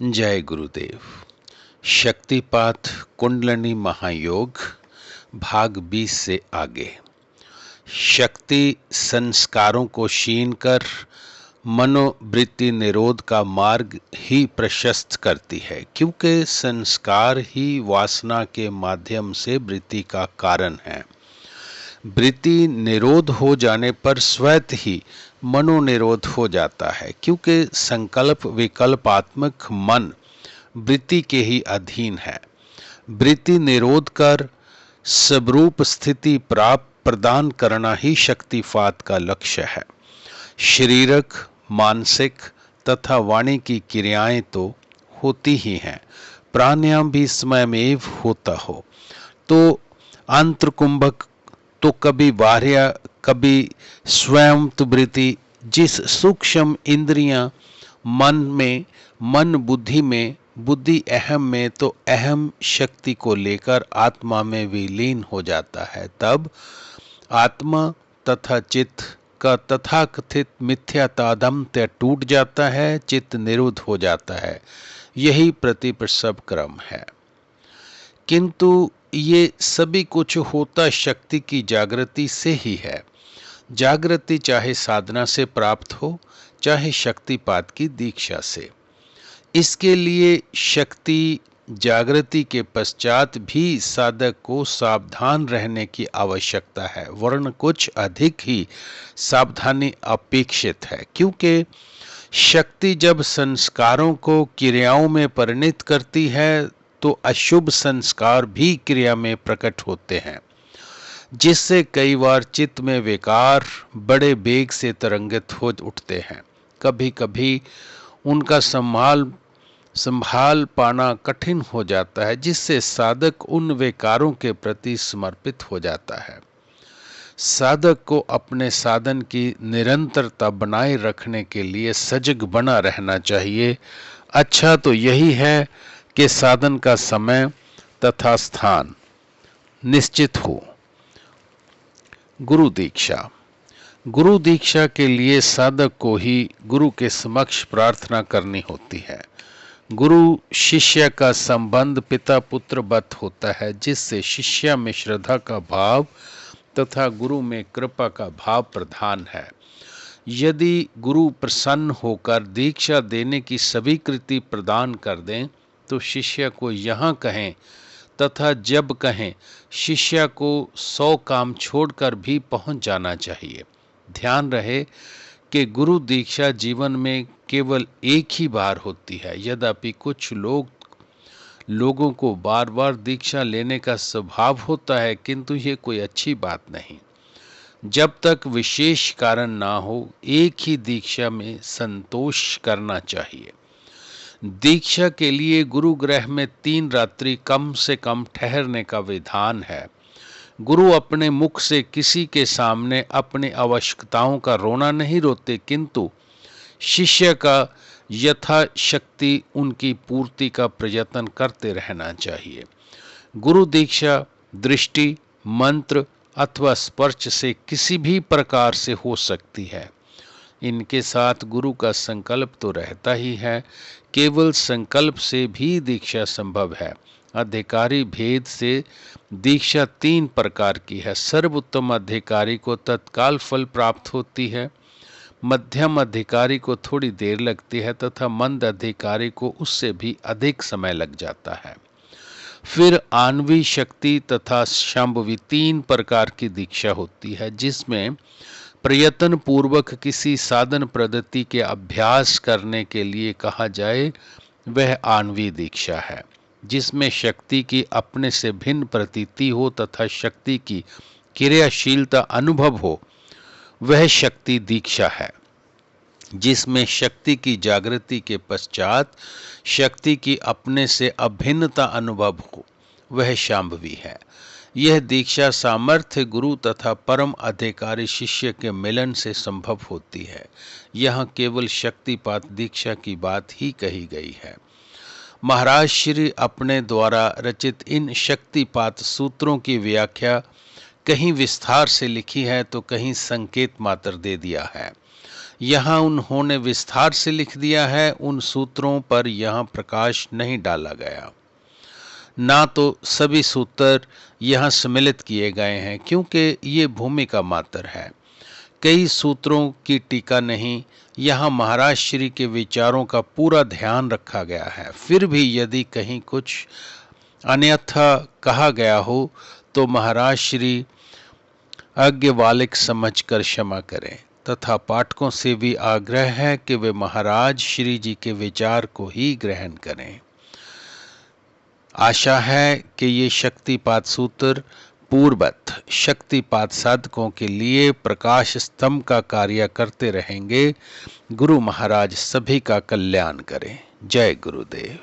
जय गुरुदेव। शक्तिपात कुंडलिनी महायोग भाग 20 से आगे। शक्ति संस्कारों को छीन कर मनोवृत्ति निरोध का मार्ग ही प्रशस्त करती है, क्योंकि संस्कार ही वासना के माध्यम से वृत्ति का कारण है। वृत्ति निरोध हो जाने पर स्वतः ही मनोनिरोध हो जाता है, क्योंकि संकल्प विकल्पात्मक मन वृत्ति के ही अधीन है। वृत्ति निरोध कर स्वरूप स्थिति प्राप्त प्रदान करना ही शक्तिपात का लक्ष्य है। शारीरिक, मानसिक तथा वाणी की क्रियाएं तो होती ही हैं, प्राणायाम भी स्वयमेव होता हो तो आंतरकुंभक तो कभी बाह्य कभी स्वयं वृत्ति, जिस सूक्ष्म इंद्रियां मन में, मन बुद्धि में, बुद्धि अहम में, तो अहम शक्ति को लेकर आत्मा में विलीन हो जाता है, तब आत्मा तथा चित्त का तथाकथित मिथ्या तादात्म्य टूट जाता है, चित्त निरुद्ध हो जाता है। यही प्रतिप्रसव क्रम है। किंतु ये सभी कुछ होता शक्ति की जागृति से ही है। जागृति चाहे साधना से प्राप्त हो, चाहे शक्तिपात की दीक्षा से। इसके लिए शक्ति जागृति के पश्चात भी साधक को सावधान रहने की आवश्यकता है, वरन कुछ अधिक ही सावधानी अपेक्षित है, क्योंकि शक्ति जब संस्कारों को क्रियाओं में परिणत करती है तो अशुभ संस्कार भी क्रिया में प्रकट होते हैं, जिससे कई बार चित्त में विकार बड़े वेग से तरंगित हो उठते हैं। कभी कभी उनका संभाल पाना कठिन हो जाता है, जिससे साधक उन विकारों के प्रति समर्पित हो जाता है। साधक को अपने साधन की निरंतरता बनाए रखने के लिए सजग बना रहना चाहिए। अच्छा तो यही है कि साधन का समय तथा स्थान निश्चित हो। गुरु दीक्षा। गुरु दीक्षा के लिए साधक को ही गुरु के समक्ष प्रार्थना करनी होती है। गुरु शिष्य का संबंध पिता पुत्र वत होता है, जिससे शिष्य में श्रद्धा का भाव तथा गुरु में कृपा का भाव प्रधान है। यदि गुरु प्रसन्न होकर दीक्षा देने की स्वीकृति प्रदान कर दें तो शिष्य को यहाँ कहें तथा जब कहें शिष्य को 100 काम छोड़कर भी पहुंच जाना चाहिए। ध्यान रहे कि गुरु दीक्षा जीवन में केवल एक ही बार होती है। यद्यपि कुछ लोगों को बार बार दीक्षा लेने का स्वभाव होता है, किंतु ये कोई अच्छी बात नहीं। जब तक विशेष कारण ना हो, एक ही दीक्षा में संतोष करना चाहिए। दीक्षा के लिए गुरु गृह में 3 रात्रि कम से कम ठहरने का विधान है। गुरु अपने मुख से किसी के सामने अपनी आवश्यकताओं का रोना नहीं रोते, किंतु शिष्य का यथाशक्ति उनकी पूर्ति का प्रयत्न करते रहना चाहिए। गुरु दीक्षा दृष्टि, मंत्र अथवा स्पर्श से किसी भी प्रकार से हो सकती है। इनके साथ गुरु का संकल्प तो रहता ही है। केवल संकल्प से भी दीक्षा संभव है। अधिकारी भेद से दीक्षा 3 प्रकार की है। सर्वोत्तम अधिकारी को तत्काल फल प्राप्त होती है, मध्यम अधिकारी को थोड़ी देर लगती है तथा मंद अधिकारी को उससे भी अधिक समय लग जाता है। फिर आणवी शक्ति तथा शांभवी 3 प्रकार की दीक्षा होती है, जिसमें प्रयत्न पूर्वक किसी साधन पद्धति के अभ्यास करने के लिए कहा जाए, वह आणवी दीक्षा है। जिसमें शक्ति की अपने से भिन्न प्रतीति हो तथा शक्ति की क्रियाशीलता अनुभव हो, वह शक्ति दीक्षा है। जिसमें शक्ति की जागृति के पश्चात शक्ति की अपने से अभिन्नता अनुभव हो, वह शांभवी है। यह दीक्षा सामर्थ्य गुरु तथा परम अधिकारी शिष्य के मिलन से संभव होती है। यहाँ केवल शक्तिपात दीक्षा की बात ही कही गई है। महाराज श्री अपने द्वारा रचित इन शक्तिपात सूत्रों की व्याख्या कहीं विस्तार से लिखी है तो कहीं संकेत मात्र दे दिया है। यहाँ उन्होंने विस्तार से लिख दिया है, उन सूत्रों पर यहाँ प्रकाश नहीं डाला गया। ना तो सभी सूत्र यहाँ सम्मिलित किए गए हैं, क्योंकि ये भूमिका मात्र है। कई सूत्रों की टीका नहीं, यहाँ महाराज श्री के विचारों का पूरा ध्यान रखा गया है। फिर भी यदि कहीं कुछ अन्यथा कहा गया हो तो महाराज श्री आज्ञावालिक समझकर क्षमा करें, तथा पाठकों से भी आग्रह है कि वे महाराज श्री जी के विचार को ही ग्रहण करें। आशा है कि ये शक्तिपात सूत्र पूर्वत शक्तिपात साधकों के लिए प्रकाश स्तंभ का कार्य करते रहेंगे। गुरु महाराज सभी का कल्याण करें। जय गुरुदेव।